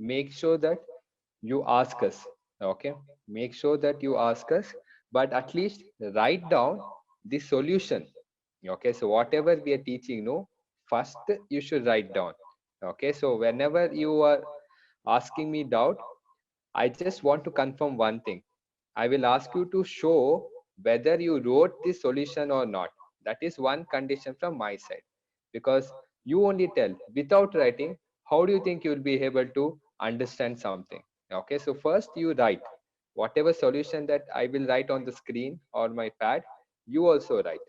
make sure that you ask us. Okay, make sure that you ask us, but at least write down the solution. Okay, so whatever we are teaching, no, first you should write down. Okay, so whenever you are asking me doubt, I just want to confirm one thing. I will ask you to show whether you wrote the solution or not. That is one condition from my side. Because you only tell without writing, how do you think you will be able to understand something? Okay, so first you write whatever solution that I will write on the screen or my pad, you also write.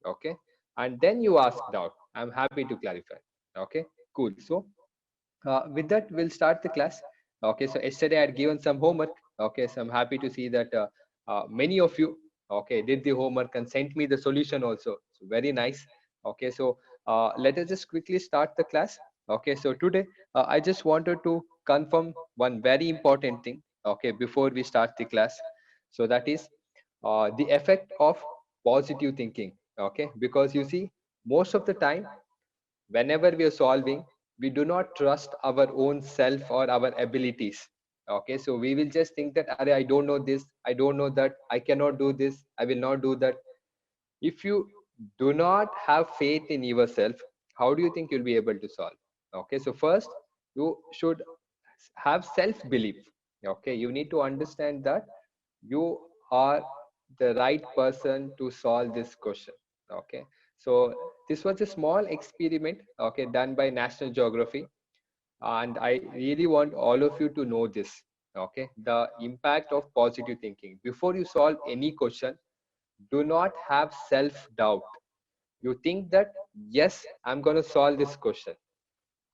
Okay, and then you ask doubt. I'm happy to clarify. Okay, cool. So with that, we'll start the class. Okay, so yesterday I had given some homework. Okay, so I'm happy to see that many of you, okay, did the homework and sent me the solution also. So very nice. Okay, so let us just quickly start the class. Okay, so today I just wanted to confirm one very important thing. Okay, before we start the class, so that is the effect of positive thinking. Okay, because you see, most of the time whenever we are solving, we do not trust our own self or our abilities. Okay, so we will just think that, I don't know this, I don't know that, I cannot do this, I will not do that. If you do not have faith in yourself, how do you think you'll be able to solve? Okay, so first you should have self belief. Okay, you need to understand that you are the right person to solve this question. Okay, so this was a small experiment, okay, done by National Geography, and I really want all of you to know this. Okay, the impact of positive thinking. Before you solve any question, do not have self doubt. You think that, yes, I'm going to solve this question.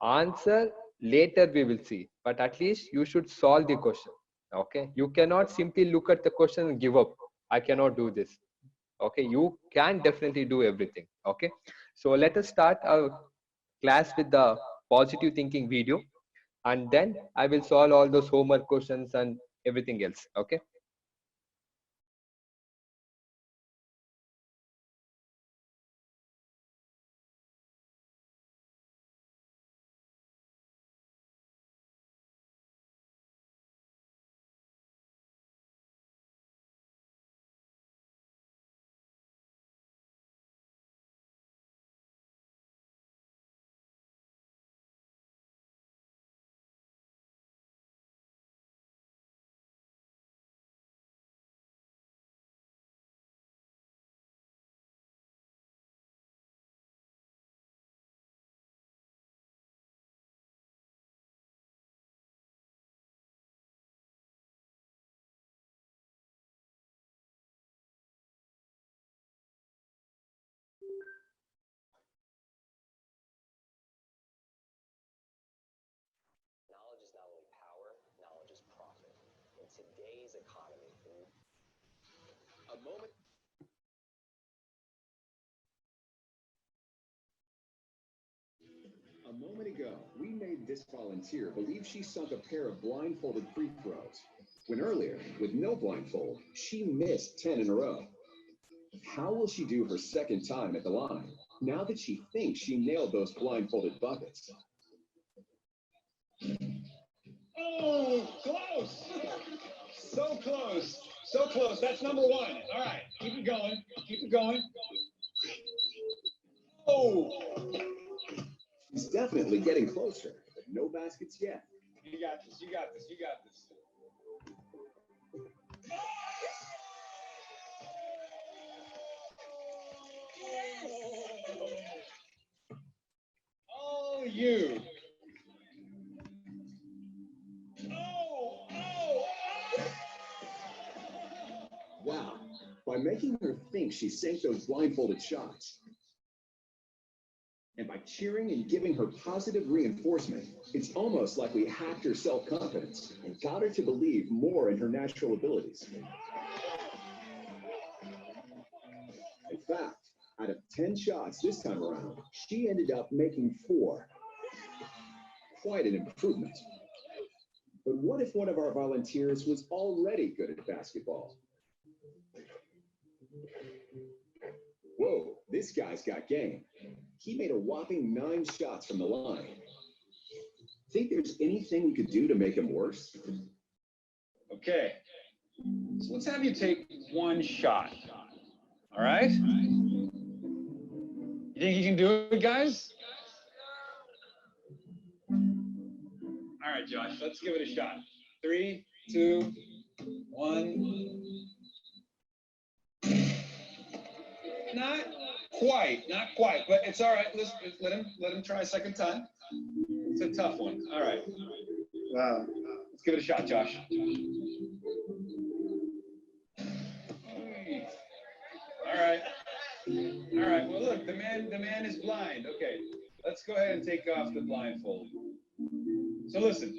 Answer later we will see, but at least you should solve the question. Okay, you cannot simply look at the question and give up. I cannot do this. Okay, you can definitely do everything. Okay, so let us start our class with the positive thinking video, and then I will solve all those homework questions and everything else. Okay. A moment ago, we made this volunteer believe she sunk a pair of blindfolded free throws, when earlier, with no blindfold, she missed 10 in a row. How will she do her second time at the line, now that she thinks she nailed those blindfolded buckets? Oh, close! So close! So close. That's number one. All right, keep it going. Keep it going. Oh! She's definitely getting closer, but no baskets yet. You got this. You got this. You got this. Oh, you. Oh, oh, oh. Wow. By making her think she sank those blindfolded shots, and by cheering and giving her positive reinforcement, it's almost like we hacked her self-confidence and got her to believe more in her natural abilities. In fact, out of 10 shots this time around, she ended up making 4. Quite an improvement. But what if one of our volunteers was already good at basketball? Whoa, this guy's got game. He made a whopping 9 shots from the line. Think there's anything we could do to make him worse? Okay. So let's have you take one shot. All right? You think you can do it, guys? All right, Josh, let's give it a shot. 3, 2, 1. Not quite, but it's all right. Let him try a second time. It's a tough one. All right. Wow. Let's give it a shot, Josh. All right. All right. Well, look, the man is blind. Okay. Let's go ahead and take off the blindfold. So listen,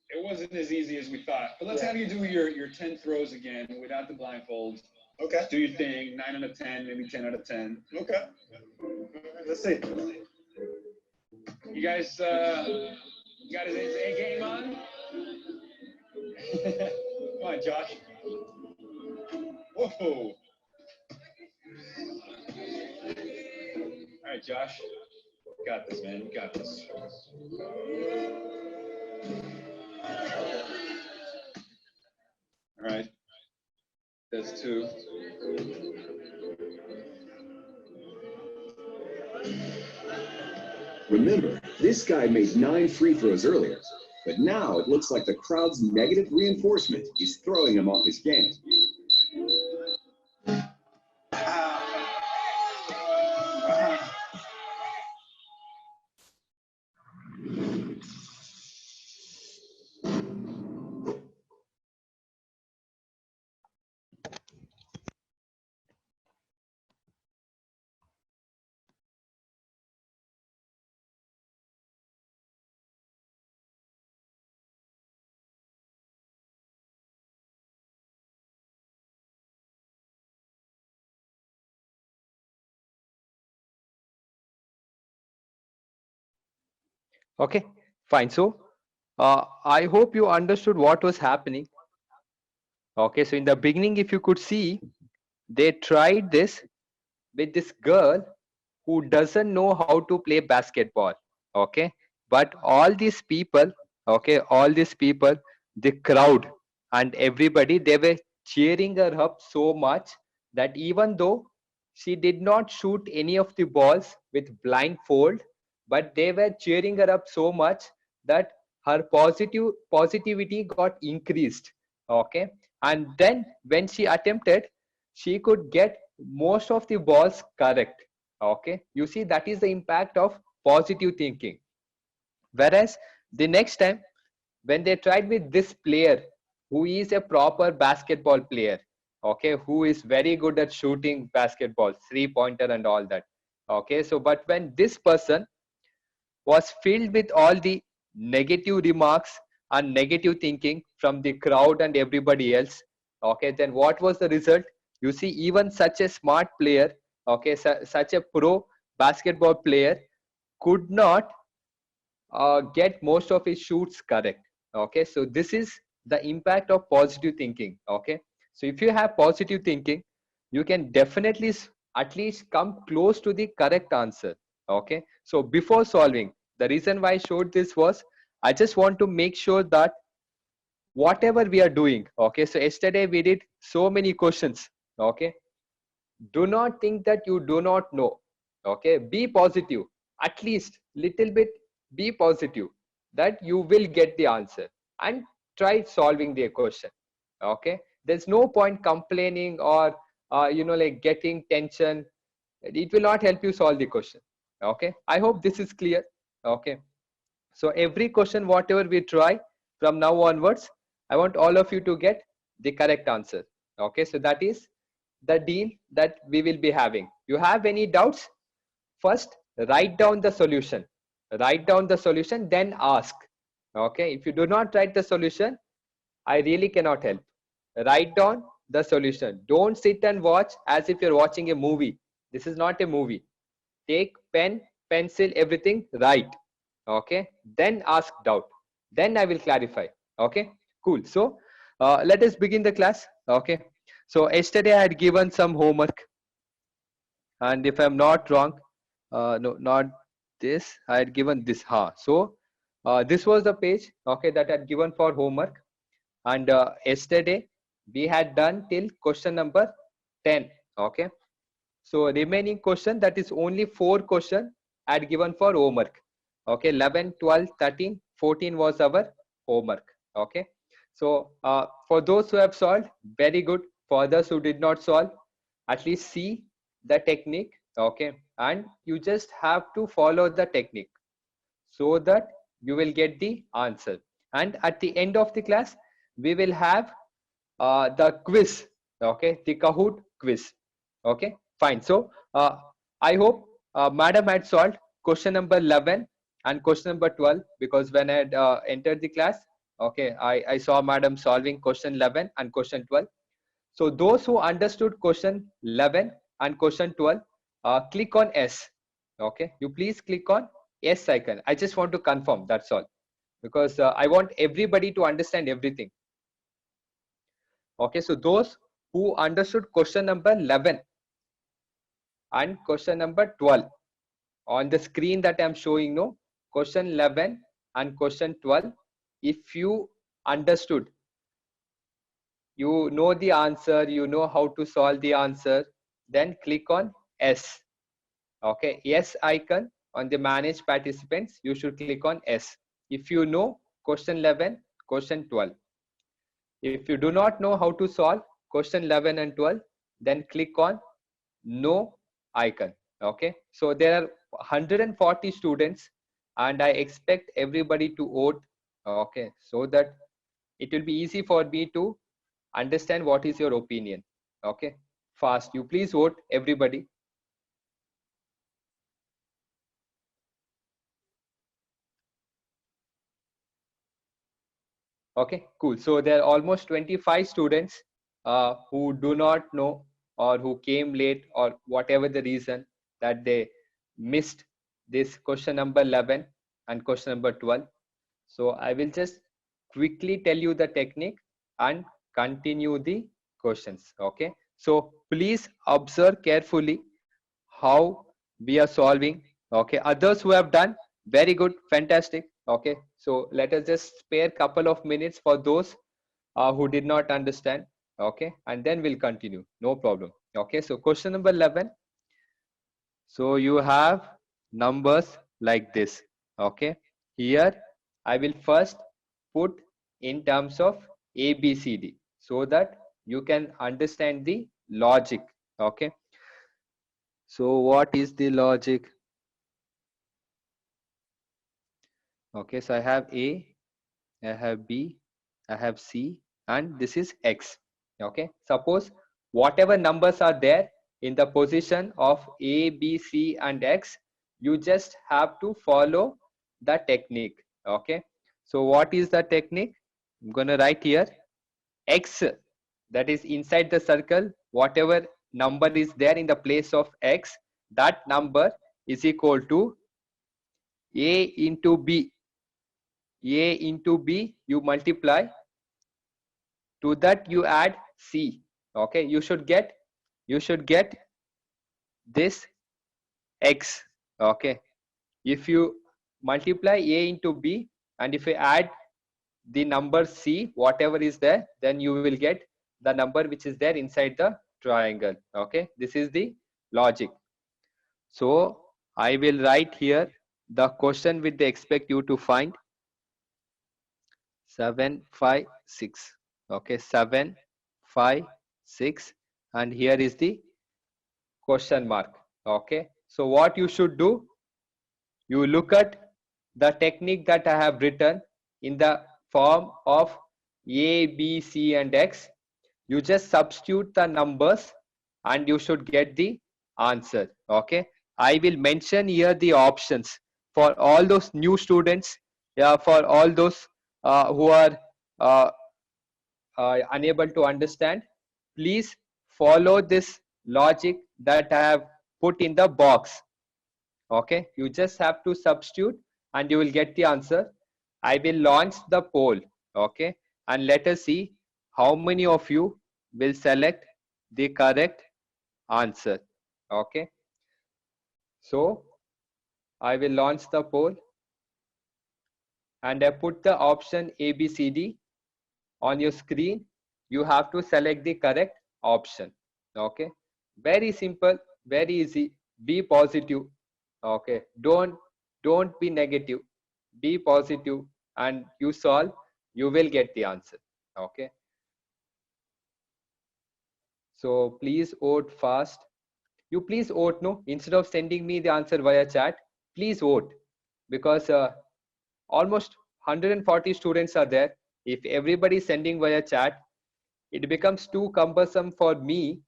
it wasn't as easy as we thought, but let's have you do your 10 throws again without the blindfold. Okay. Do your thing. 9 out of 10, maybe 10 out of 10. Okay. Let's see. You guys got his A game on? Come on, Josh. Whoa. All right, Josh. You got this, man. You got this. All right. That's 2. Remember, this guy made 9 free throws earlier, but now it looks like the crowd's negative reinforcement is throwing him off his game. Okay, fine. So I hope you understood what was happening. Okay, so in the beginning, if you could see, they tried this with this girl who doesn't know how to play basketball. Okay, but all these people, okay, all these people, the crowd and everybody, they were cheering her up so much that even though she did not shoot any of the balls with blindfold, but they were cheering her up so much that her positivity got increased. Okay, and then when she attempted, she could get most of the balls correct. Okay, you see, that is the impact of positive thinking. Whereas the next time when they tried with this player who is a proper basketball player, okay, who is very good at shooting basketball, 3-pointer and all that. Okay, so but when this person was filled with all the negative remarks and negative thinking from the crowd and everybody else, okay, then what was the result? You see, even such a smart player, okay, such a pro basketball player could not get most of his shoots correct. Okay, so this is the impact of positive thinking. Okay, so if you have positive thinking, you can definitely at least come close to the correct answer. Okay, so before solving, the reason why I showed this was I just want to make sure that whatever we are doing, okay, so yesterday we did so many questions. Okay, do not think that you do not know. Okay, be positive, at least little bit. Be positive that you will get the answer and try solving the question. Okay, there's no point complaining or like getting tension. It will not help you solve the question. Okay, I hope this is clear. Okay, so every question whatever we try from now onwards, I want all of you to get the correct answer. Okay, so that is the deal that we will be having. You have any doubts? First, write down the solution. Write down the solution, then ask. Okay, if you do not write the solution, I really cannot help. Write down the solution. Don't sit and watch as if you're watching a movie. This is not a movie. Take pen, pencil, everything, write. Okay, then ask doubt. Then I will clarify. Okay, cool. So let us begin the class. Okay, so yesterday I had given some homework, and if I'm not wrong, no, not this, I had given this. So this was the page, okay, that I had given for homework. And yesterday we had done till question number 10. Okay, so remaining question, that is only 4 question I had given for homework. Okay, 11, 12, 13, 14 was our homework. Okay, so for those who have solved, very good. For others who did not solve, at least see the technique. Okay, and you just have to follow the technique so that you will get the answer. And at the end of the class, we will have the quiz. Okay, the Kahoot quiz. Okay, fine. So I hope madam had solved question number 11 and question number 12, because when I had entered the class, okay, I saw madam solving question 11 and question 12. So those who understood question 11 and question 12, click on S. Okay, you please click on S icon. I just want to confirm, that's all, because I want everybody to understand everything. Okay, so those who understood question number 11 and question number 12, on the screen that I'm showing, no, question 11 and question 12, if you understood, you know the answer, you know how to solve the answer, then click on S. Okay, yes icon on the manage participants, you should click on S if you know question 11, question 12. If you do not know how to solve question 11 and 12, then click on no icon. Okay, so there are 140 students and I expect everybody to vote. Okay, so that it will be easy for me to understand what is your opinion. Okay, fast, you please vote, everybody. Okay, cool. So there are almost 25 students who do not know, or who came late, or whatever the reason that they missed this question number 11 and question number 12. So I will just quickly tell you the technique and continue the questions. Okay, so please observe carefully how we are solving. Okay, others who have done, very good, fantastic. Okay, so let us just spare couple of minutes for those who did not understand. Okay, and then we'll continue, no problem. Okay, so question number 11. So you have numbers like this. Okay, here I will first put in terms of ABCD so that you can understand the logic. Okay, so what is the logic? Okay, so I have A, I have B, I have C, and this is X. Okay, suppose whatever numbers are there in the position of A, B, C, and X, you just have to follow the technique. Okay, so what is the technique? I'm gonna write here X, that is inside the circle, whatever number is there in the place of X, that number is equal to A into B. A into B, you multiply, to that you add C. Okay, you should get this X. Okay, if you multiply A into B and if you add the number C, whatever is there, then you will get the number which is there inside the triangle. Okay, this is the logic. So I will write here the question which they expect you to find. 7, 5, 6. Okay, 7, 5, 6, and here is the question mark. Okay, so what you should do, you look at the technique that I have written in the form of A, B, C, and X. You just substitute the numbers and you should get the answer. Okay, I will mention here the options for all those new students, yeah, for all those who are unable to understand. Please follow this logic that I have put in the box. Okay, you just have to substitute and you will get the answer. I will launch the poll. Okay, and let us see how many of you will select the correct answer. Okay, so I will launch the poll. and I put the option A, B, C, D on your screen. You have to select the correct option. Okay, very simple, very easy. Be positive. Okay, don't be negative. Be positive, and you solve. You will get the answer. Okay, so please vote fast. You please vote, no, instead of sending me the answer via chat. Please vote, because almost 140 students are there. If everybody is sending via chat, it becomes too cumbersome for me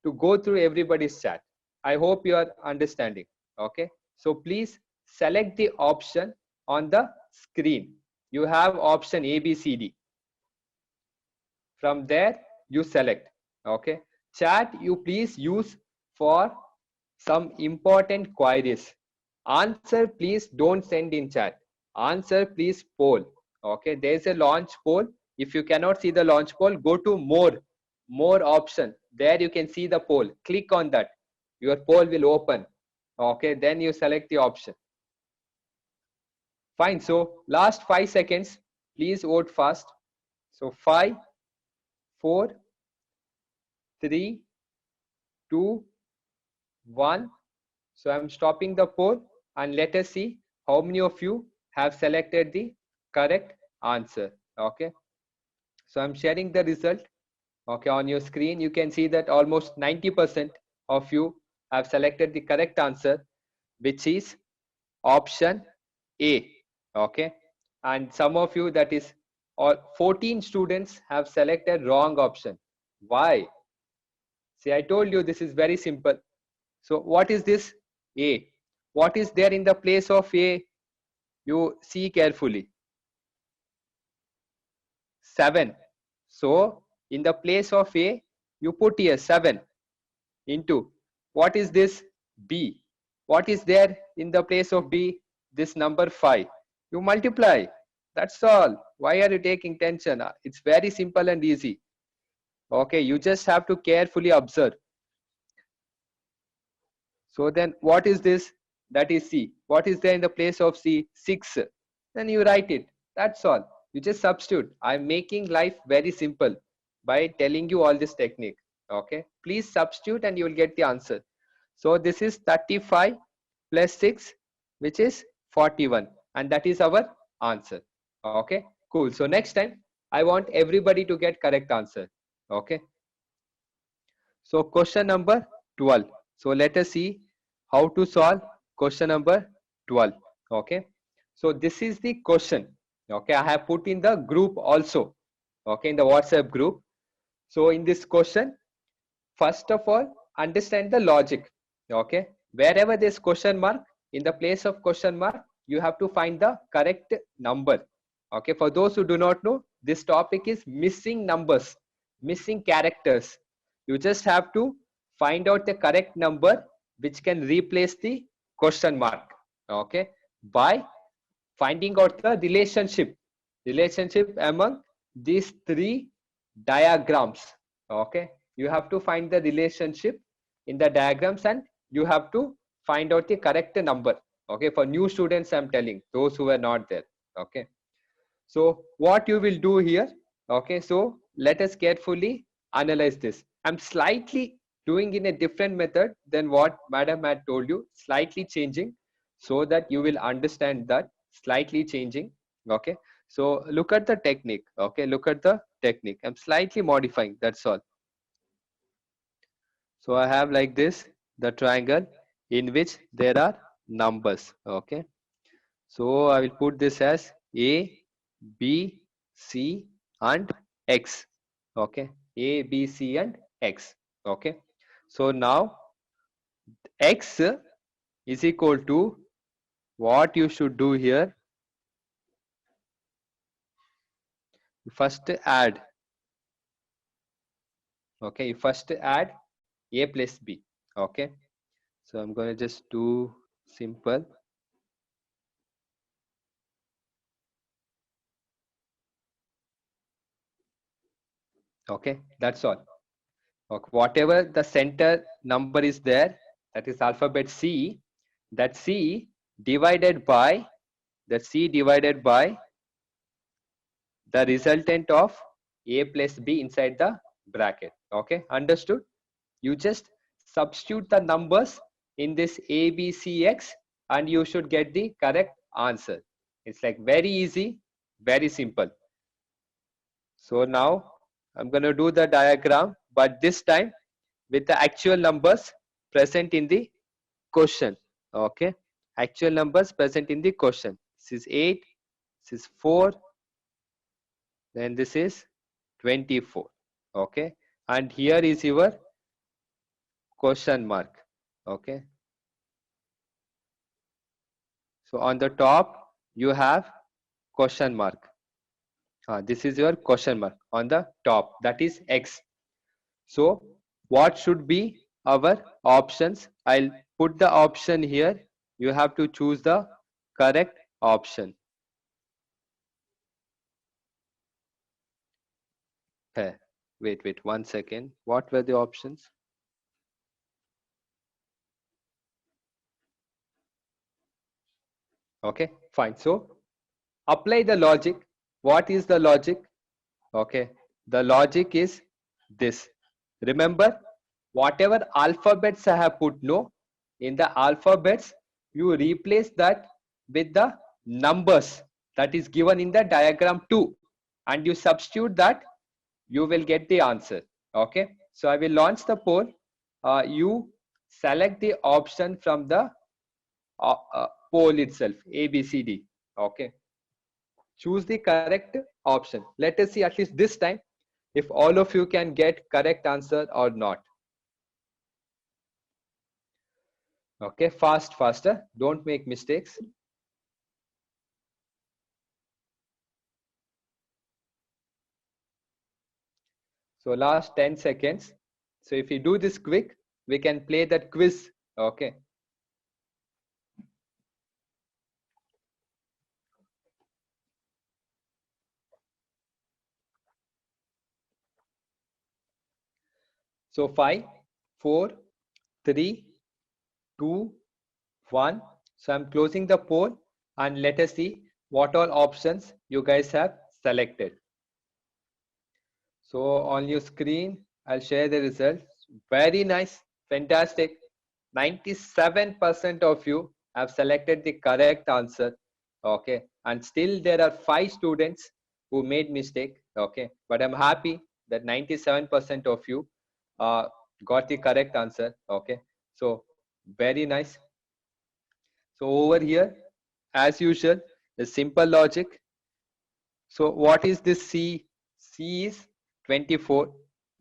to go through everybody's chat. I hope you are understanding. Okay, so please select the option on the screen. You have option A, B, C, D. From there you select. Okay, chat you please use for some important queries. Answer please don't send in chat. Answer please poll. Okay, there's a launch poll. If you cannot see the launch poll, go to more option. There you can see the poll. Click on that. Your poll will open. Okay, then you select the option. Fine. So last 5 seconds. Please vote fast. So 5, 4, 3, 2, 1. So I'm stopping the poll, and let us see how many of you have selected the correct answer. Okay, so I'm sharing the result. Okay, on your screen you can see that almost 90% of you have selected the correct answer, which is option A. Okay, and some of you, that is all 14 students, have selected wrong option. Why? See, I told you this is very simple. So what is this? A. What is there in the place of A? You see carefully. 7. So in the place of A, you put here 7 into, what is this? B. What is there in the place of B? This number 5. You multiply. That's all. Why are you taking tension? It's very simple and easy. Okay, you just have to carefully observe. So then what is this? That is C. What is there in the place of C? 6. Then you write it. That's all. You just substitute. I'm making life very simple by telling you all this technique. Okay, please substitute and you will get the answer. So this is 35 plus 6, which is 41, and that is our answer. Okay, cool. So next time I want everybody to get correct answer. Okay, so question number 12. So let us see how to solve question number 12. Okay, so this is the question. Okay, I have put in the group also. Okay, in the WhatsApp group. So in this question, first of all, understand the logic. Okay, wherever there's question mark, in the place of question mark, you have to find the correct number. Okay, for those who do not know, this topic is missing numbers, missing characters. You just have to find out the correct number which can replace the question mark. Okay, by finding out the relationship among these 3 diagrams. Okay, you have to find the relationship in the diagrams, and you have to find out the correct number. Okay, for new students I'm telling, those who are not there. Okay, so what you will do here? Okay, so let us carefully analyze this. I'm slightly doing in a different method than what madam had told you, slightly changing, so that you will understand that. Slightly changing. Okay, so look at the technique. Okay, look at the technique. I'm slightly modifying, that's all. So I have like this, the triangle in which there are numbers. Okay, so I will put this as A, B, C and X. Okay, A, B, C and X. Okay, so now X is equal to, what you should do here, first add. Okay, you first add A plus B. Okay, so I'm going to just do simple. Okay, that's all. Okay, whatever the center number is there, that is alphabet C, that C divided by the resultant of A plus B inside the bracket. Okay, understood? You just substitute the numbers in this A, B, C, X, and you should get the correct answer. It's like very easy, very simple. So now I'm going to do the diagram, but this time with the actual numbers present in the question. Okay, actual numbers present in the question. This is 8, this is 4, then this is 24. Okay, and here is your question mark. Okay, so on the top you have question mark. This is your question mark on the top, that is X. So what should be our options? I'll put the option here. You have to choose the correct option. Hey, wait 1 second. What were the options? Okay, fine. So apply the logic. What is the logic? Okay, the logic is this. Remember, whatever alphabets I have put, no, in the alphabets, you replace that with the numbers that is given in the diagram 2, and you substitute that, you will get the answer. Okay, so I will launch the poll. You select the option from the poll itself, A, B, C, D. Okay, choose the correct option. Let us see at least this time if all of you can get correct answer or not. Okay, faster, don't make mistakes. So last 10 seconds. So if you do this quick, we can play that quiz. Okay, so 5, 4, 3, 2, 1. So I'm closing the poll and let us see what all options you guys have selected. So on your screen, I'll share the results. Very nice, fantastic. 97% of you have selected the correct answer. Okay, and still there are 5 students who made mistake. Okay, but I'm happy that 97% of you got the correct answer. Okay, so very nice. So over here, as usual, the simple logic. So what is this C? C is 24.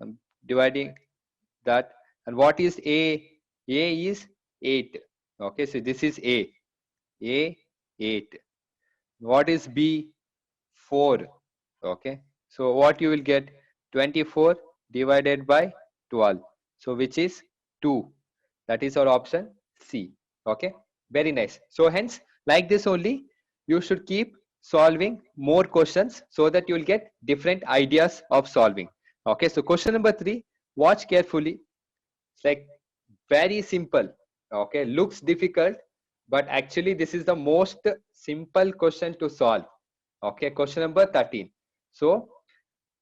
I'm dividing that. And what is A? A is 8. Okay, so this is A. A, 8. What is B? 4. Okay, so what you will get? 24 divided by 12. So which is 2. That is our option C. Okay, very nice. So hence, like this only, you should keep solving more questions so that you will get different ideas of solving. Okay, so question number 3, watch carefully. It's like very simple. Okay, looks difficult, but actually this is the most simple question to solve. Okay, question number 13. So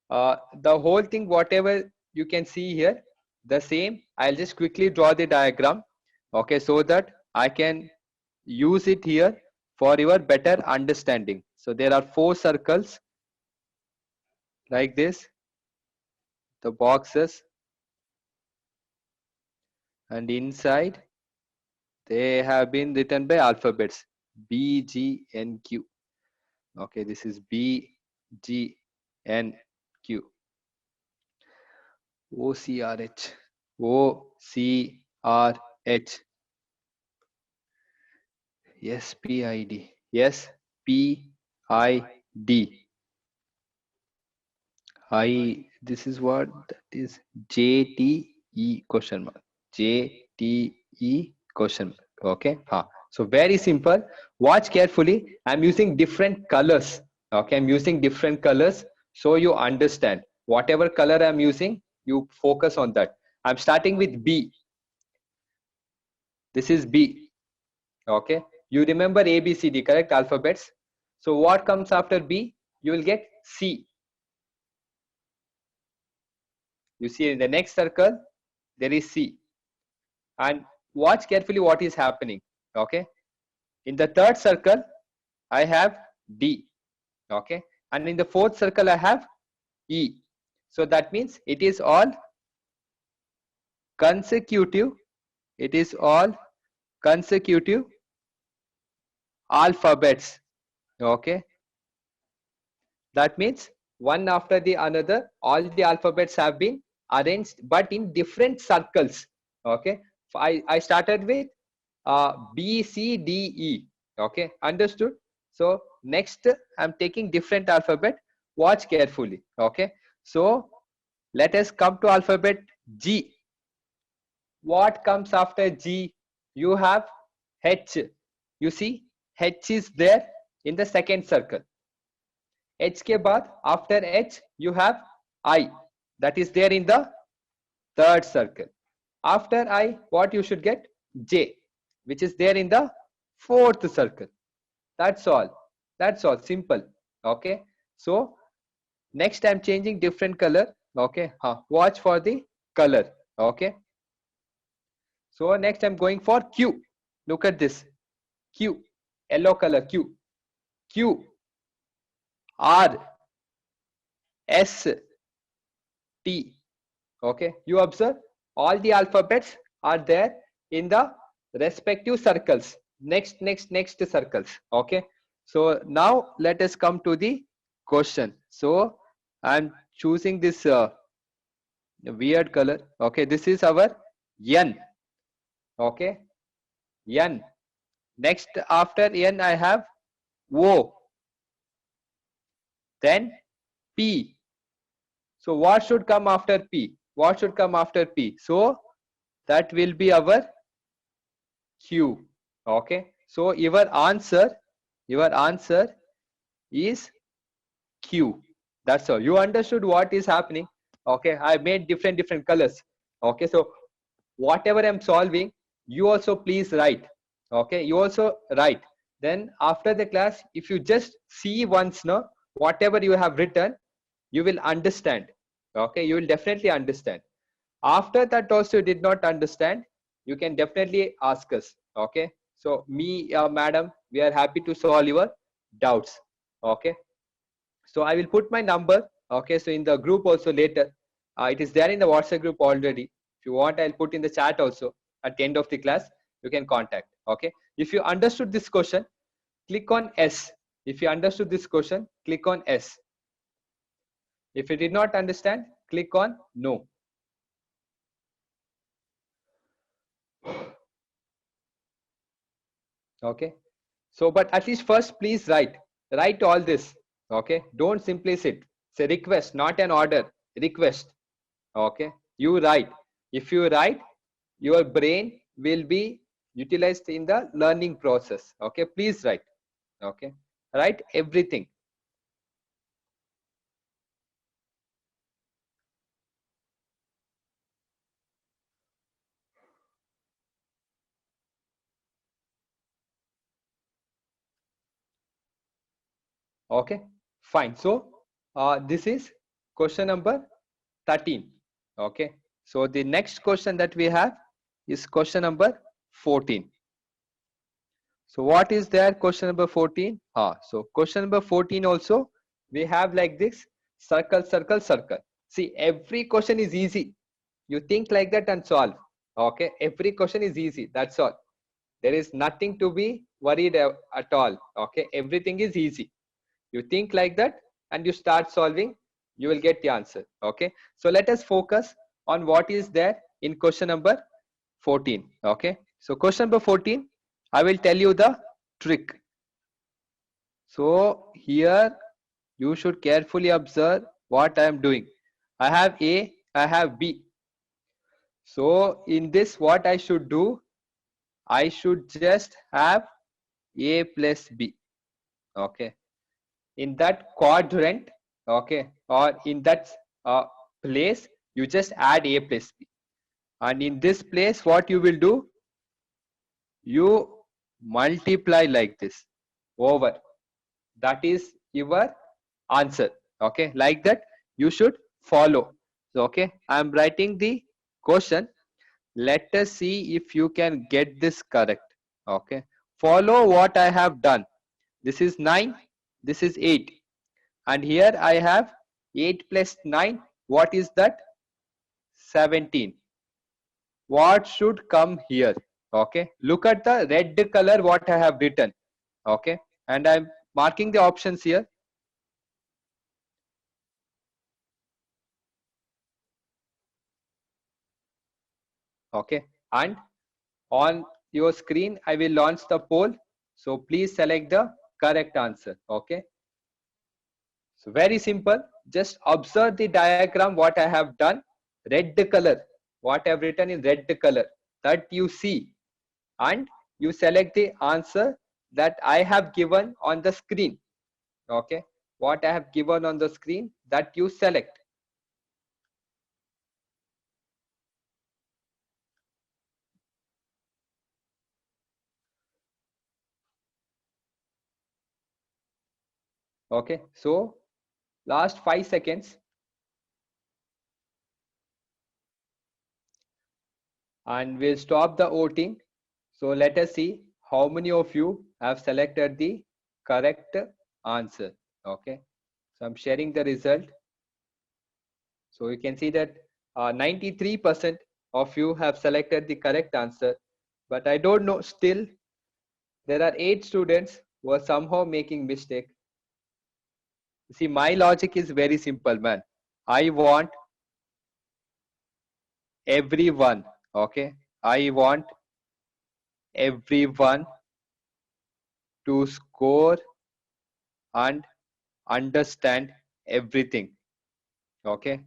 the whole thing, whatever you can see here, the same, I'll just quickly draw the diagram. Okay, so that I can use it here for your better understanding. So there are 4 circles like this, the boxes, and inside they have been written by alphabets B, G, N, Q. Okay, this is B, G, N, Q. O, C, R, H. O, C, R, H. S, P, I, D. Yes, P, I, D. I, this is what? That is J, T, E, question mark. J, T, E, question mark. Okay, so very simple. Watch carefully. I'm using different colors. Okay, I'm using different colors so you understand. Whatever color I'm using, you focus on that. I'm starting with B. This is B. Okay, you remember A, B, C, D, correct alphabets. So what comes after B? You will get C. You see in the next circle, there is C. And watch carefully what is happening. Okay. In the third circle, I have D. Okay. And in the fourth circle, I have E. So that means it is all consecutive. It is all consecutive alphabets. Okay. That means one after the another, all the alphabets have been arranged, but in different circles. Okay. I started with B, C, D, E. Okay. Understood? So next I'm taking different alphabet. Watch carefully. Okay. So let us come to alphabet G. What comes after G? You have H. You see H is there in the second circle. H के बाद after H you have I, that is there in the third circle. After I, what you should get? J, which is there in the fourth circle. That's all. That's all. Simple. Okay. So next I'm changing different color. Okay. Watch for the color. Okay. So next I'm going for Q. Look at this. Q. Yellow color. Q. Q. R. S. T. Okay. You observe all the alphabets are there in the respective circles. Next circles. Okay. So now let us come to the question. So I'm choosing this weird color. Okay. This is our N. Okay. N. Next after N I have O. Then P. So what should come after P? What should come after P? So that will be our Q. Okay. So your answer is Q. That's all. You understood what is happening. Okay. I made different colors. Okay. So whatever I'm solving, you also please write. Okay. You also write. Then after the class, if you just see once now, whatever you have written, you will understand. Okay. You will definitely understand. After that also you did not understand, you can definitely ask us. Okay. So me, madam, we are happy to solve your doubts. Okay. So I will put my number. Okay. So in the group also later, it is there in the WhatsApp group already. If you want, I'll put in the chat also at the end of the class. You can contact. Okay. If you understood this question, click on S. If you understood this question, click on S. If you did not understand, click on no. Okay. So, but at least first, please write all this. Okay. Don't simply sit. It's a request, not an order. Request. Okay. You write. If you write, your brain will be utilized in the learning process. Okay. Please write. Okay. Write everything. Okay. Fine. So, this is question number 13. Okay. So the next question that we have is question number 14. So what is there? Question number 14. So question number 14 also we have like this: circle, circle, circle. See, every question is easy. You think like that and solve. Okay. Every question is easy. That's all. There is nothing to be worried at all. Okay. Everything is easy. You think like that and you start solving, you will get the answer. Okay. So let us focus on what is there in question number 14. Okay. So question number 14, I will tell you the trick. So here you should carefully observe what I am doing. I have A, I have B. So in this, what I should do, I should just have A plus B. Okay. In that quadrant, okay, or in that place, you just add A plus B. And in this place, what you will do, you multiply like this over. That is your answer. Okay, like that you should follow. So, okay, I'm writing the question. Let us see if you can get this correct. Okay, follow what I have done. This is 9, this is 8, and here I have 8 plus 9. What is that? 17. What should come here? Okay, look at the red color what I have written. Okay, and I'm marking the options here. Okay, and on your screen I will launch the poll, so please select the correct answer. Okay, so very simple, just observe the diagram what I have done. Red color, what I have written in red color, that you see, and you select the answer that I have given on the screen. Okay, what I have given on the screen, that you select. Okay, so last 5 seconds, and we'll stop the voting. So let us see how many of you have selected the correct answer. Okay, so I'm sharing the result. So you can see that 93% of you have selected the correct answer, but I don't know, still there are 8 students who are somehow making mistake. See, my logic is very simple, man. I want everyone, okay, I want everyone to score and understand everything. Okay,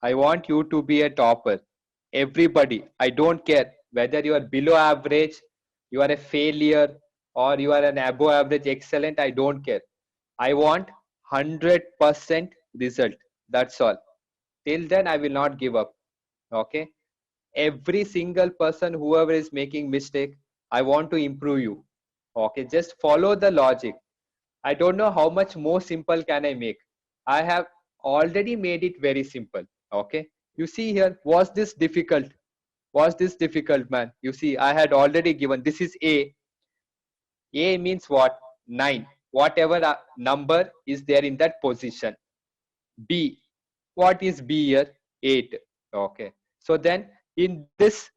I want you to be a topper, everybody. I don't care whether you are below average, you are a failure, or you are an above average excellent. I don't care. I want 100% result, that's all. Till then I will not give up. Okay, every single person, whoever is making mistake, I want to improve you. Okay, just follow the logic. I don't know how much more simple can I make. I have already made it very simple. Okay, you see here, was this difficult? Was this difficult, man? You see, I had already given, this is A means what? 9, whatever number is there in that position. B, what is B here? 8. Okay, so then in this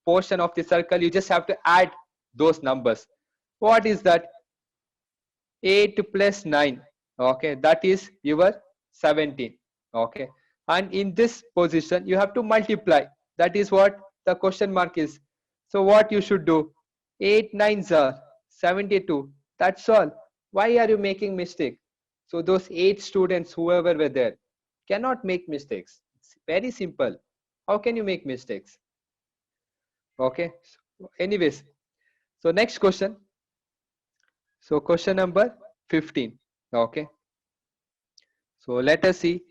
portion of the circle, you just have to add those numbers. What is that? 8 plus 9. Okay, that is your 17. Okay, and in this position you have to multiply. That is what the question mark is. So what you should do? 8 nines are 72. That's all. Why are you making mistake? So those 8 students, whoever were there, cannot make mistakes. It's very simple. How can you make mistakes? Okay, so anyways, so next question. So question number 15. Okay, so let us see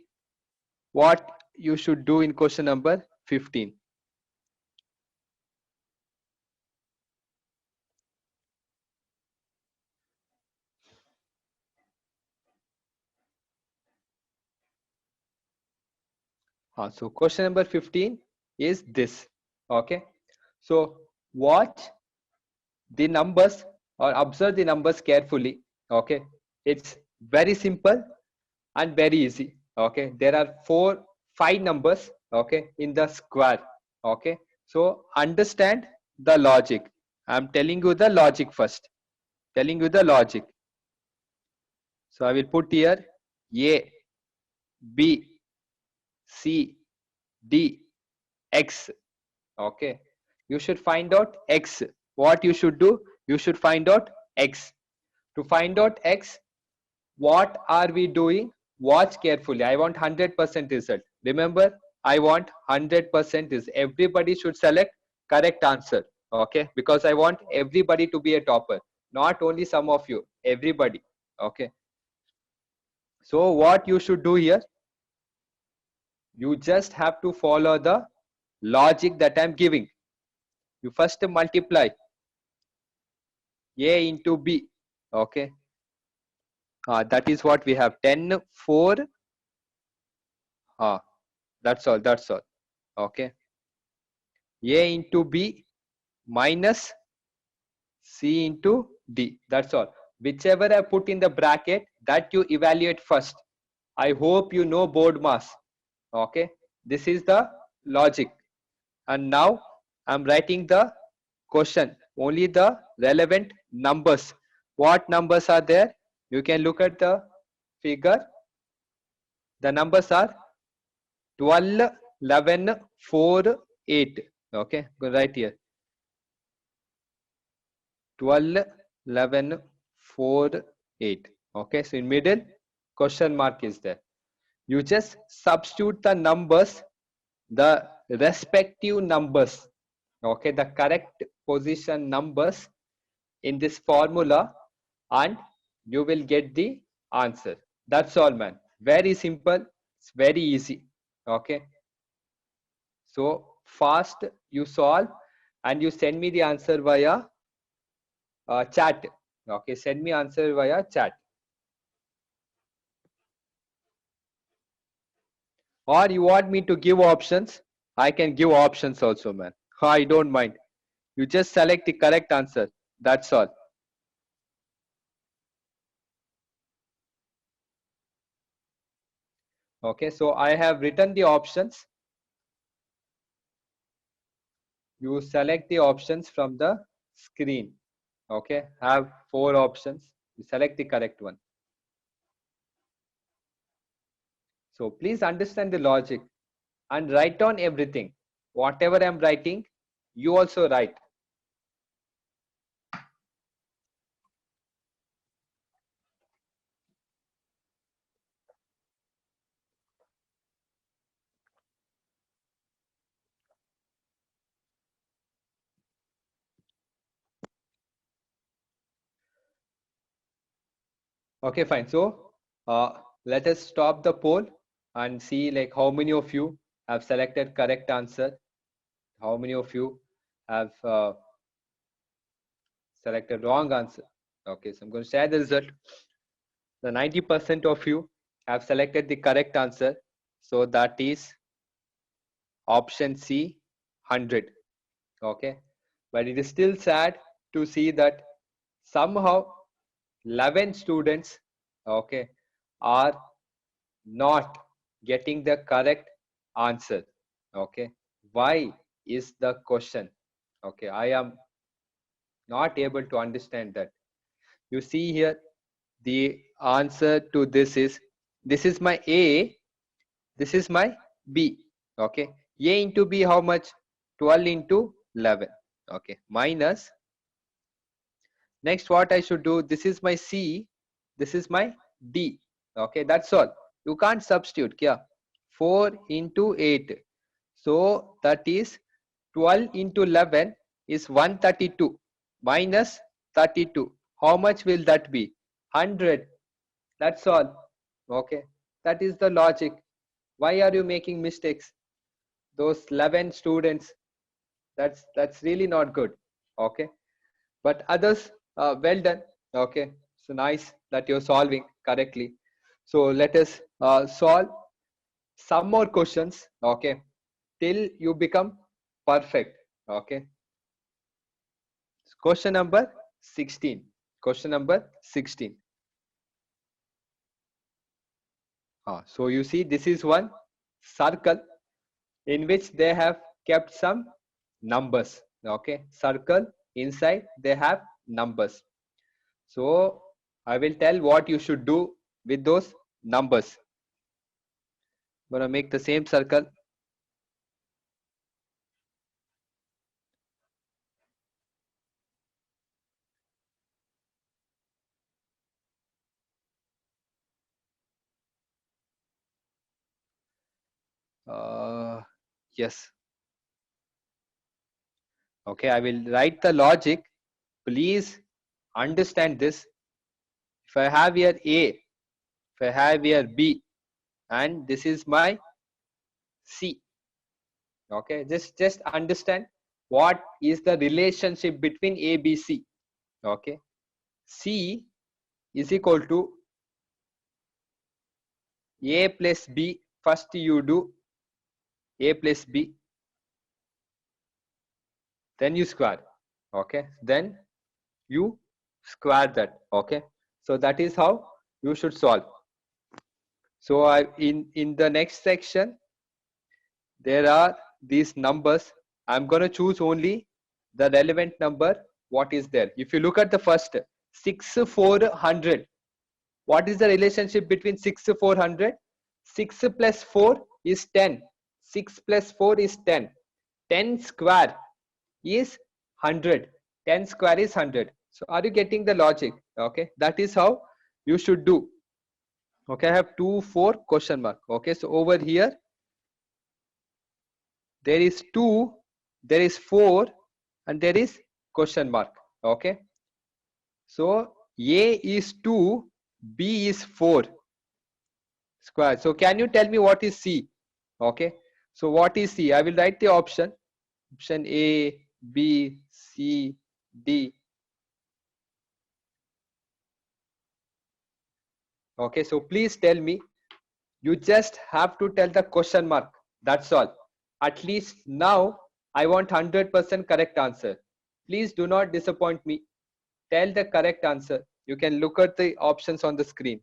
what you should do in question number 15. So question number 15 is this. Okay, so watch the numbers or observe the numbers carefully. Okay, it's very simple and very easy. Okay, there are 5 numbers, okay, in the square. Okay, so understand the logic. I'm telling you the logic first. Telling you the logic. So I will put here A, B, C, D, X. Okay, you should find out X. What you should do? You should find out X. To find out X, what are we doing? Watch carefully. I want 100% result. Remember, I want 100% is. Everybody should select correct answer. Okay, because I want everybody to be a topper, not only some of you, everybody. Okay, so what you should do here? You just have to follow the logic that I'm giving. You first multiply A into B. Okay, that is what we have. 10, 4, That's all. That's all. Okay. A into B minus C into D. That's all. Whichever I put in the bracket, that you evaluate first. I hope you know board mass. Okay. This is the logic. And now I'm writing the question. Only the relevant numbers. What numbers are there? You can look at the figure. The numbers are 12, 11, 4, 8. Okay. Go right here. 12, 11, 4, 8. Okay, so in middle, question mark is there. You just substitute the numbers, the respective numbers, okay, the correct position numbers in this formula, and you will get the answer. That's all, man. Very simple. It's very easy. Okay. So fast you solve and you send me the answer via chat. Okay, send me answer via chat. Or you want me to give options? I can give options also, man. I don't mind. You just select the correct answer. That's all. Okay, so I have written the options. You select the options from the screen. Okay, have 4 options. You select the correct one. So please understand the logic and write down everything. Whatever I'm writing, you also write. Okay, fine. So let us stop the poll and see like how many of you have selected correct answer. How many of you have selected wrong answer? Okay, so I'm going to share the result. The 90% of you have selected the correct answer. So that is option C, 100. Okay, but it is still sad to see that somehow 11 students, okay, are not getting the correct answer. Okay, why is the question? Okay, I am not able to understand that. You see here, the answer to this is my A, this is my B. Okay, A into B, how much? 12 into 11. Okay, minus, next what I should do, this is my C, this is my D. Okay, that's all. You can't substitute. Kya? 4 into 8. So that is 12 into 11 is 132 minus 32. How much will that be? 100. That's all. Okay, that is the logic. Why are you making mistakes? Those 11 students, that's really not good. Okay, but others, well done. Okay, so nice that you're solving correctly. So let us solve some more questions. Okay, till you become perfect. Okay, question number 16. Question number 16. So you see, this is one circle in which they have kept some numbers. Okay, circle inside they have numbers. So I will tell what you should do with those numbers. I'm gonna make the same circle. Yes. Okay, I will write the logic. Please understand this. If I have here A, if I have here B, and this is my C. Okay, just understand what is the relationship between A, B, C. Okay, C is equal to A plus B first you do a plus b, then you square. Okay, then you square that. Okay, so that is how you should solve. So in the next section there are these numbers. I'm going to choose only the relevant number what is there. If you look at the first 6 400, what is the relationship between 6 400? 6 plus 4 is 10. 6 plus 4 is 10. 10 square is 100. 10 square is 100. So are you getting the logic? Okay, that is how you should do. Okay, I have 2 4 question mark. Okay, so over here there is 2, there is 4, and there is question mark. Okay, so A is 2, B is 4 square. So can you tell me what is C? Okay, so what is C? I will write the option A, B, C, D. Okay, so please tell me. You just have to tell the question mark. That's all. At least now I want 100% correct answer. Please do not disappoint me. Tell the correct answer. You can look at the options on the screen.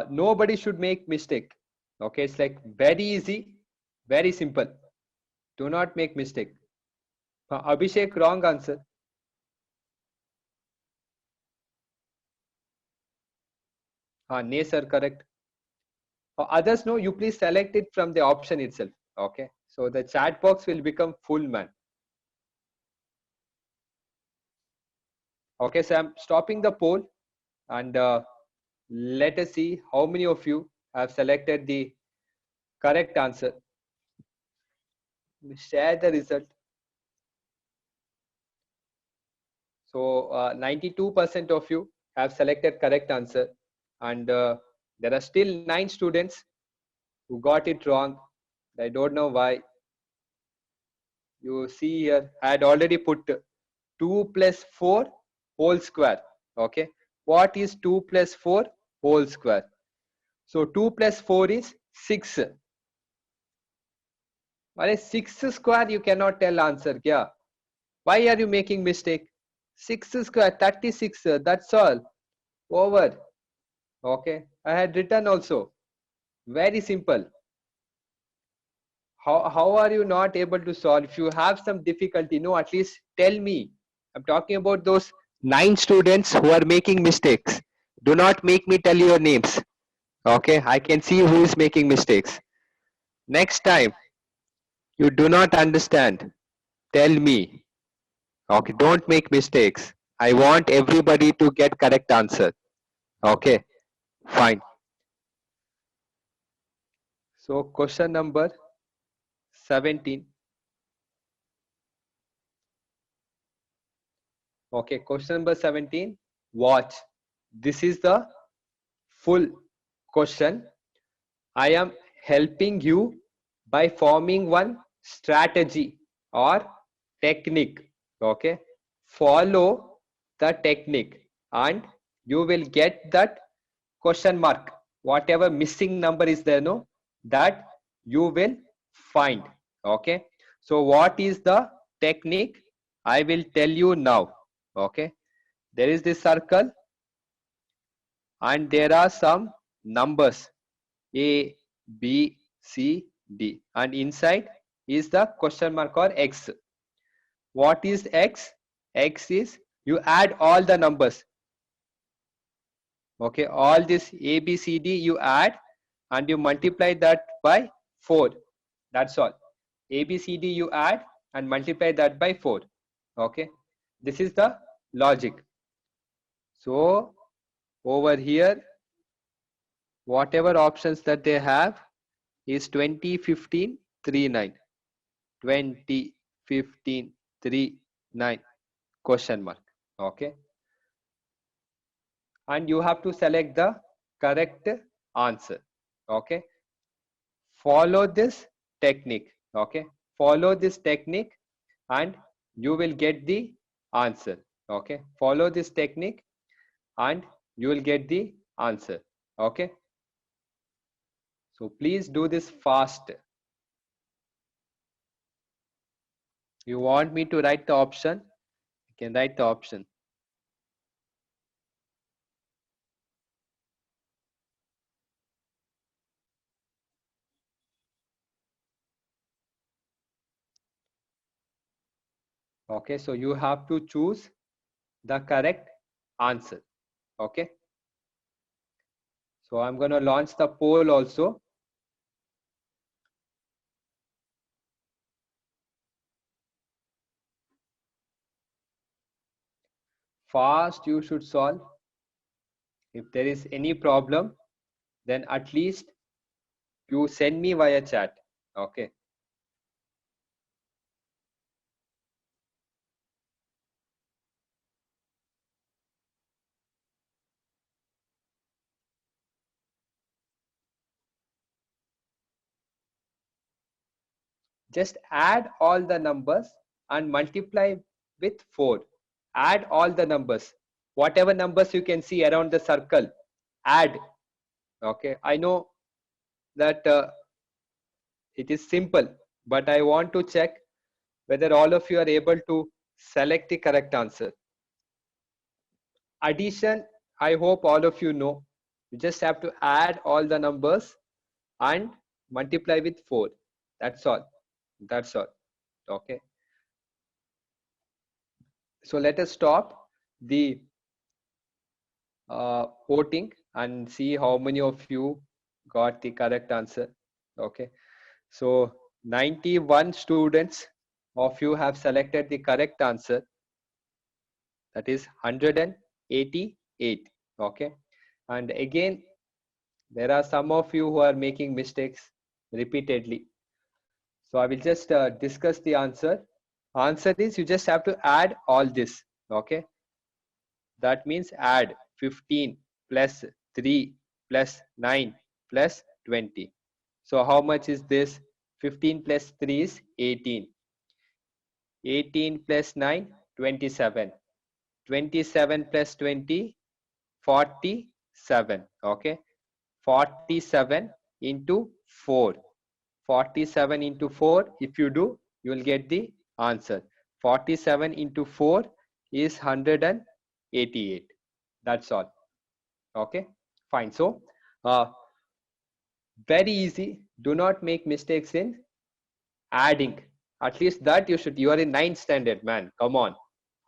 Nobody should make mistake. Okay, it's like very easy, very simple. Do not make mistake. Abhishek, wrong answer. Nay sir, correct. Others, no, you please select it from the option itself. Okay, so the chat box will become full, man. Okay, so I'm stopping the poll, and let us see how many of you have selected the correct answer. Share the result. So 92% of you have selected correct answer, and there are still 9 students who got it wrong. I don't know why. You see here, I had already put 2 plus 4 whole square. Okay, what is 2 plus 4 whole square? So 2 plus 4 is 6. Well, 6 square you cannot tell answer. Yeah, why are you making mistake? 6 square 36. That's all. Over. Okay, I had written also. Very simple. How are you not able to solve? If you have some difficulty, no, at least tell me. I'm talking about those 9 students who are making mistakes. Do not make me tell your names. Okay, I can see who is making mistakes. Next time you do not understand, tell me. Okay, don't make mistakes. I want everybody to get correct answer. Okay, fine. So question number 17. Okay, question number 17. Watch. This is the full question. I am helping you by forming one strategy or technique. Okay, follow the technique and you will get that question mark. Whatever missing number is there, no, that you will find. Okay, so what is the technique? I will tell you now. Okay, there is this circle and there are some numbers A, B, C, D, and inside is the question mark or X. What is X? X is you add all the numbers. Okay, all this A, B, C, D you add and you multiply that by 4. That's all. A, B, C, D you add and multiply that by 4. Okay, this is the logic. So over here, whatever options that they have is 20, 15, 3, 9. 20, 15, 3, 9 question mark. Okay, and you have to select the correct answer. Okay, follow this technique. Okay, follow this technique and you will get the answer. Okay, follow this technique and you will get the answer. Okay, so please do this fast. You want me to write the option? You can write the option. Okay, so you have to choose the correct answer. Okay, so I'm going to launch the poll also. Fast you should solve. If there is any problem, then at least you send me via chat. Okay, just add all the numbers and multiply with 4. Add all the numbers, whatever numbers you can see around the circle, add. Okay, I know that it is simple, but I want to check whether all of you are able to select the correct answer. Addition, I hope all of you know. You just have to add all the numbers and multiply with 4. That's all. That's all. Okay. So let us stop the voting and see how many of you got the correct answer. Okay. So 91 students of you have selected the correct answer. That is 188. Okay. And again, there are some of you who are making mistakes repeatedly. So I will just discuss the answer. Answer is you just have to add all this. Okay. That means add 15 plus 3 plus 9 plus 20. So how much is this? 15 plus 3 is 18. 18 plus 9, 27. 27 plus 20, 47. Okay. 47 into 4. 47 into 4, if you do, you will get the answer. 47 into 4 is 188. That's all. Okay, fine. So very easy. Do not make mistakes in adding. At least that you should. You are in 9th standard, man. Come on.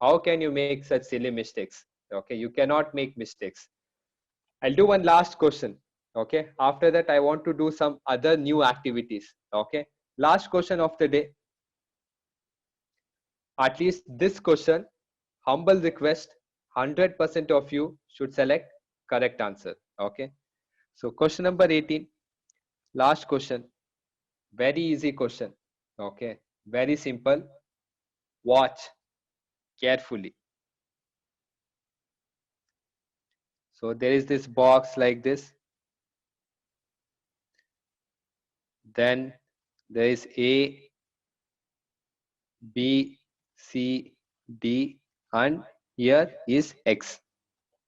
How can you make such silly mistakes? Okay, you cannot make mistakes. I'll do one last question. Okay, after that I want to do some other new activities. Okay, last question of the day. At least this question, humble request, 100% of you should select correct answer. Okay, so question number 18, last question, very easy question. Okay, very simple. Watch carefully. So there is this box like this. Then there is A, B, C, D, and here is X.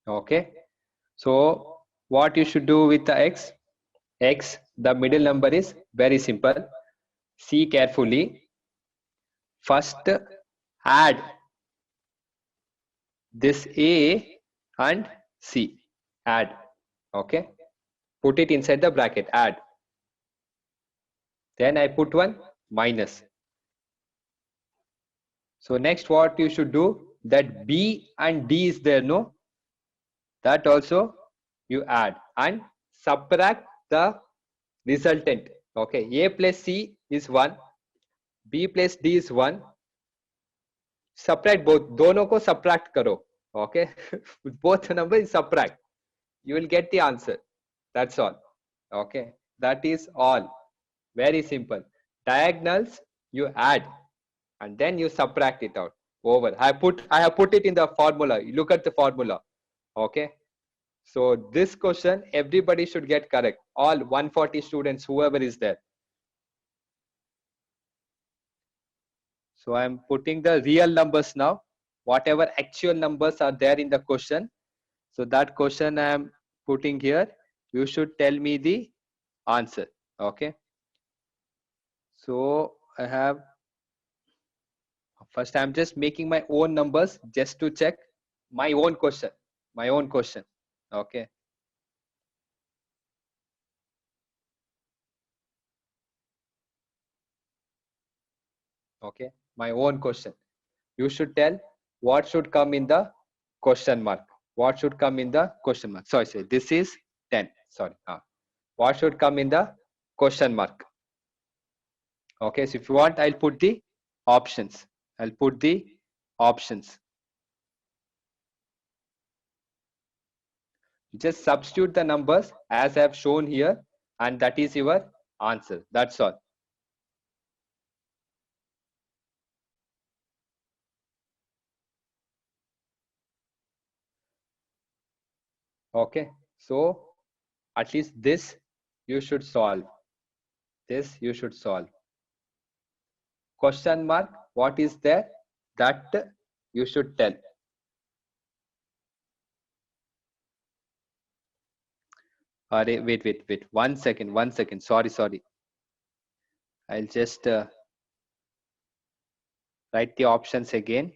Okay, so what you should do with the X? X, the middle number is very simple. See carefully. First add this A and C. Add. Okay, put it inside the bracket. Add. Then I put one minus. So next what you should do, that B and D is there, no? That also you add and subtract the resultant. Okay, A plus C is 1, B plus D is 1. Subtract both. दोनों को subtract करो. Okay, both the numbers subtract. You will get the answer. That's all. Okay, that is all. Very simple. Diagonals you add and then you subtract it out. Over. I have put it in the formula. You look at the formula. Okay. So this question everybody should get correct. All 140 students, whoever is there. So I'm putting the real numbers now, whatever actual numbers are there in the question. So that question I am putting here, you should tell me the answer. Okay. So I have, first I'm just making my own numbers just to check my own question. Okay. Okay. My own question. You should tell what should come in the question mark. What should come in the question mark? Sorry, this is 10. Sorry. What should come in the question mark? Okay, so if you want, I'll put the options. I'll put the options. Just substitute the numbers as I have shown here, and that is your answer. That's all. Okay, so at least this you should solve. This you should solve. Question mark, what is there? That you should tell. Wait. 1 second. 1 second. Sorry. I'll just write the options again.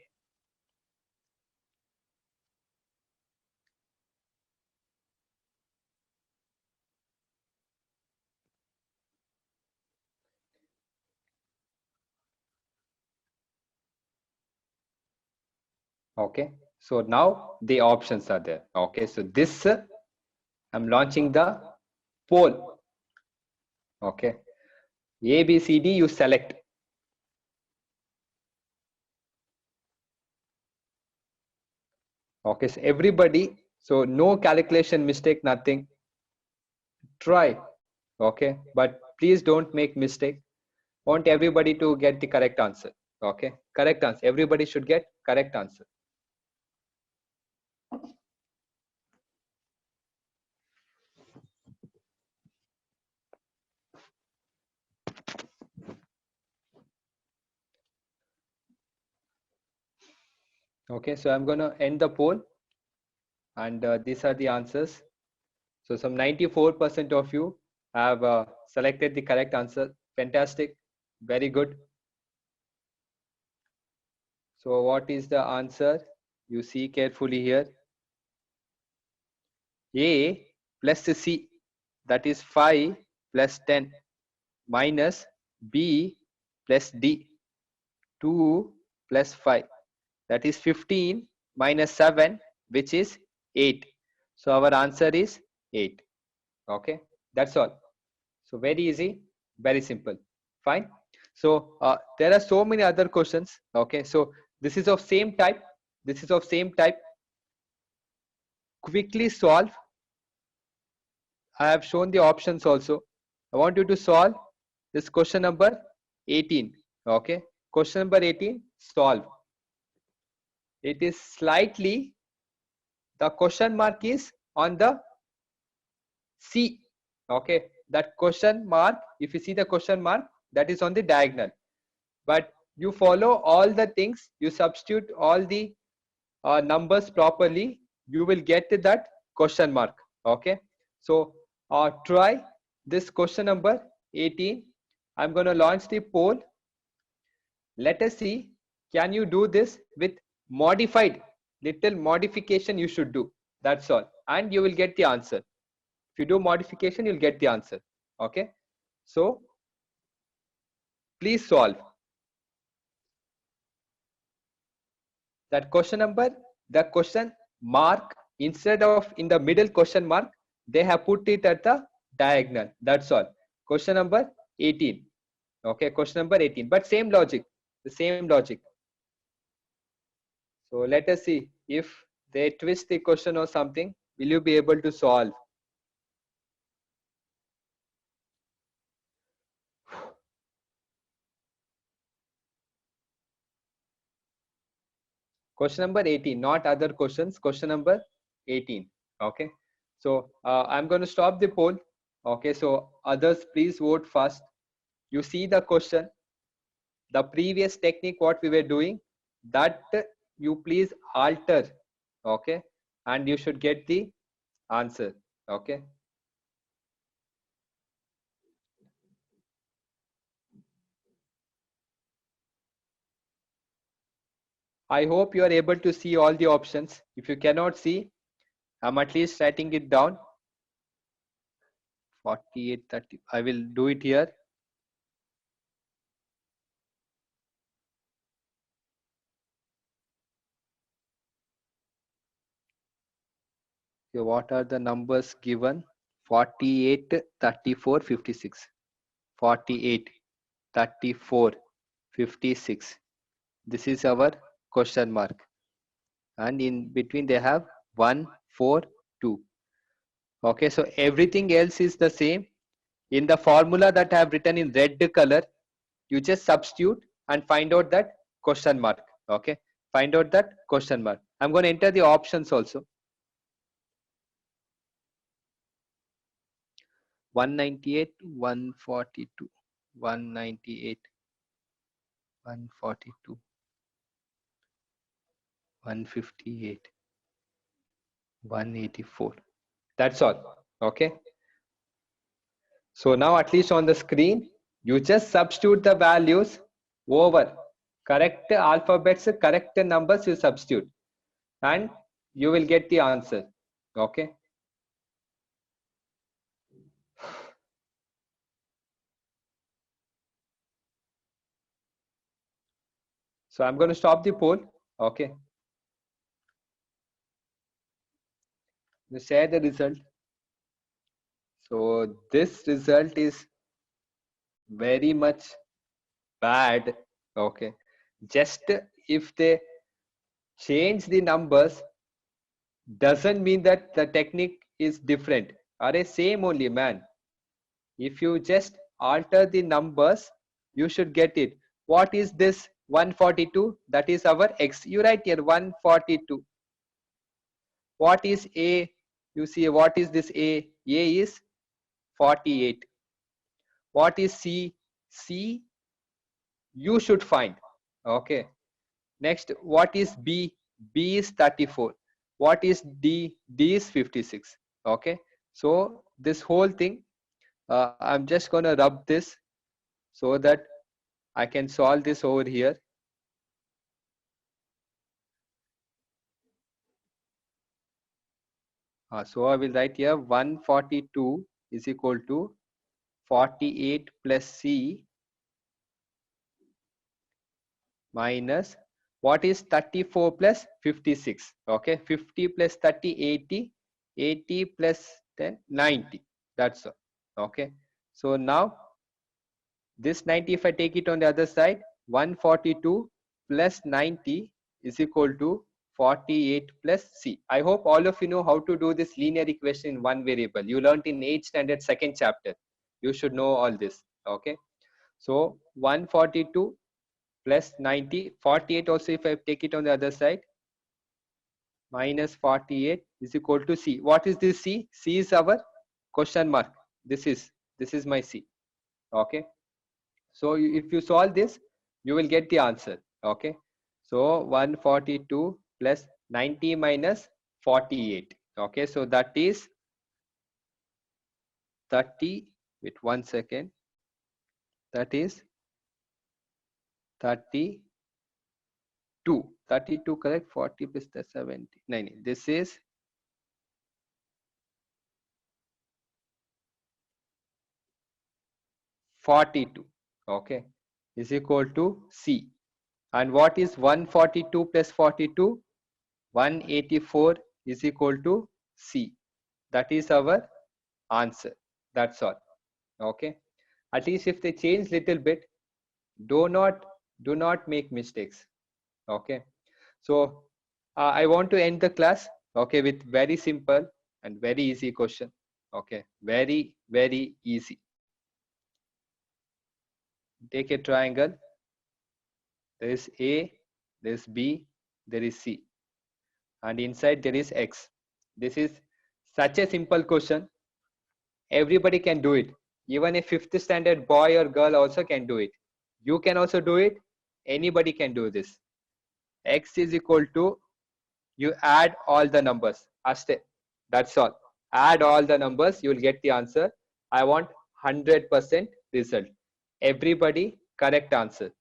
Okay, so now the options are there. Okay, so this I'm launching the poll. Okay, A, B, C, D you select. Okay, so everybody, so no calculation mistake, nothing. Try. Okay, but please don't make mistake. Want everybody to get the correct answer. Okay, correct answer. Everybody should get correct answer. Okay, so I'm gonna end the poll, and these are the answers. So some 94% of you have selected the correct answer. Fantastic, very good. So what is the answer? You see carefully here. A plus C, that is 5 plus 10 minus B plus D, 2 plus 5, that is 15 minus 7, which is 8. So our answer is 8. Okay, that's all. So very easy, very simple. Fine. So there are so many other questions. Okay, so this is of same type. This is of same type. Quickly solve. I have shown the options also. I want you to solve this question number 18. Okay, question number 18, solve. It is slightly, the question mark is on the C. Okay, that question mark, if you see the question mark, that is on the diagonal. But you follow all the things, you substitute all the numbers properly, you will get that question mark. Okay, so try this question number 18. I'm going to launch the poll. Let us see, can you do this with modified, little modification you should do. That's all, and you will get the answer. If you do modification, you'll get the answer. Okay, so please solve that question number. The question mark, instead of in the middle question mark, they have put it at the diagonal. That's all. Question number 18. Okay, question number 18, but same logic, the same logic. So let us see if they twist the question or something, will you be able to solve? Question number 18, not other questions. Question number 18. Okay, so I'm going to stop the poll. Okay, so others please vote first. You see the question, the previous technique what we were doing, that you please alter, okay, and you should get the answer. Okay, I hope you are able to see all the options. If you cannot see, I'm at least writing it down. 48, 30. I will do it here. Okay, what are the numbers given? 48, 34, 56. 48, 34, 56. This is our question mark. And in between they have 1, 4, 2. Okay, so everything else is the same. In the formula that I have written in red color, you just substitute and find out that question mark. Okay, find out that question mark. I'm going to enter the options also. 198, 142, 198, 142, 158, 184. That's all. Okay. So now at least on the screen, you just substitute the values over correct alphabets, correct numbers you substitute, and you will get the answer. Okay. So I'm going to stop the poll. Okay. You share the result. So this result is very much bad. Okay. Just if they change the numbers doesn't mean that the technique is different. Are same only, man. If you just alter the numbers, you should get it. What is this 142? That is our x. You write here 142. What is a? You see what is this a? A is 48. What is c? C you should find. Okay. Next, what is b? B is 34. What is d? D is 56. Okay. So this whole thing, I'm just gonna rub this so that I can solve this over here. So I will write here 142 is equal to 48 plus c minus what is 34 plus 56. Okay, 50 plus 30, 80, 80 plus 10, 90. That's all. Okay, so now this 90, if I take it on the other side, 142 plus 90 is equal to 48 plus c. I hope all of you know how to do this linear equation in one variable. You learned in 8th standard second chapter. You should know all this. Okay, so 142 plus 90, 48 also if I take it on the other side, minus 48 is equal to c. What is this c? C is our question mark. This is my c. Okay, so if you solve this, you will get the answer. Okay, so 142 plus 90 minus 48. Okay, so that is 30. Wait 1 second. That is 32. 32 correct. 40 plus the 70. 90. This is 42. Okay, is equal to c. And what is 142 plus 42? 184 is equal to c. That is our answer. That's all. Okay, at least if they change little bit, do not make mistakes. Okay, so I want to end the class, okay, with very simple and very easy question. Okay, very easy. Take a triangle. There is a, there is b, there is c, and inside there is x. This is such a simple question. Everybody can do it. Even a 5th standard boy or girl also can do it. You can also do it. Anybody can do this. X is equal to, you add all the numbers. Aste. That's all. Add all the numbers, you will get the answer. I want 100% result. Everybody correct answer.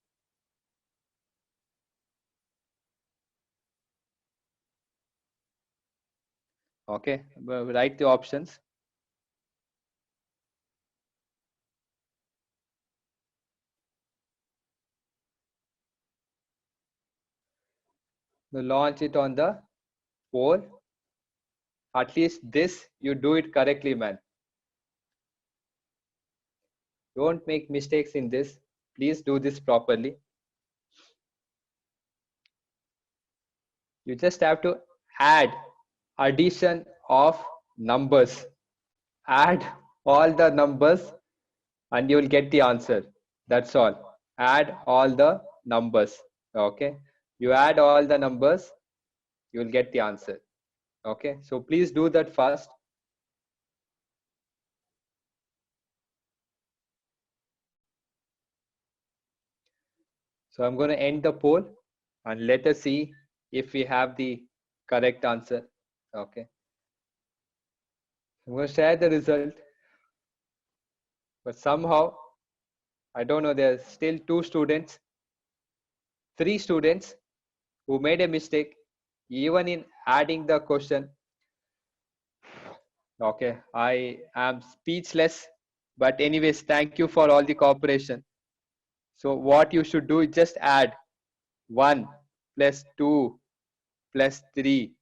Okay, write the options. Launch it on the poll. At least this, you do it correctly, man. Don't make mistakes in this. Please do this properly. You just have to add addition of numbers. Add all the numbers and you will get the answer. That's all. Add all the numbers. Okay. You add all the numbers, you will get the answer. Okay. So please do that first. So I'm going to end the poll and let us see if we have the correct answer. Okay. I'm going to share the result. But somehow, I don't know, there's still 2 students, 3 students who made a mistake even in adding the question. Okay, I am speechless. But anyways, thank you for all the cooperation. So what you should do is just add 1 plus 2 plus 3.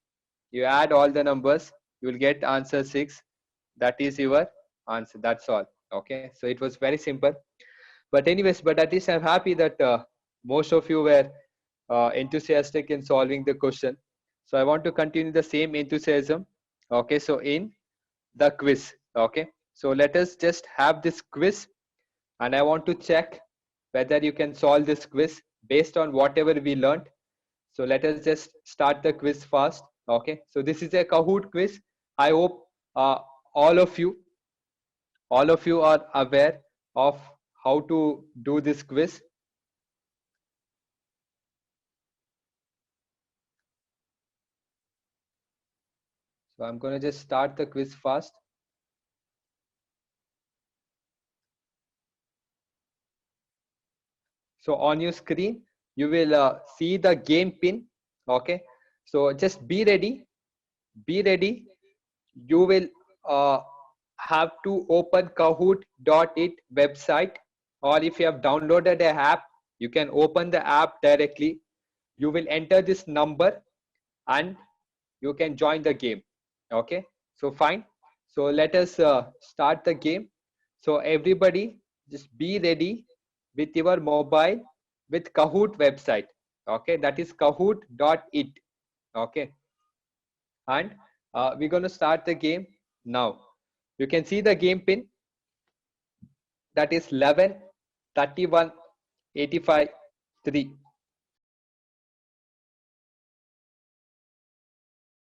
You add all the numbers, you will get answer 6. That is your answer. That's all. Okay, so it was very simple. But anyways, but at least I'm happy that most of you were enthusiastic in solving the question. So I want to continue the same enthusiasm. Okay, so in the quiz. Okay, so let us just have this quiz and I want to check whether you can solve this quiz based on whatever we learned. So let us just start the quiz fast. Okay, so this is a Kahoot quiz. I hope all of you are aware of how to do this quiz. So I'm going to just start the quiz fast. So on your screen, you will see the game pin. Okay, so just be ready. Be ready. You will have to open kahoot.it website, or if you have downloaded an app, you can open the app directly. You will enter this number and you can join the game. Okay, so fine. So let us start the game. So everybody just be ready with your mobile with Kahoot website. Okay, that is kahoot.it. Okay, and we're going to start the game now. You can see the game pin, that is 11 31 85 3.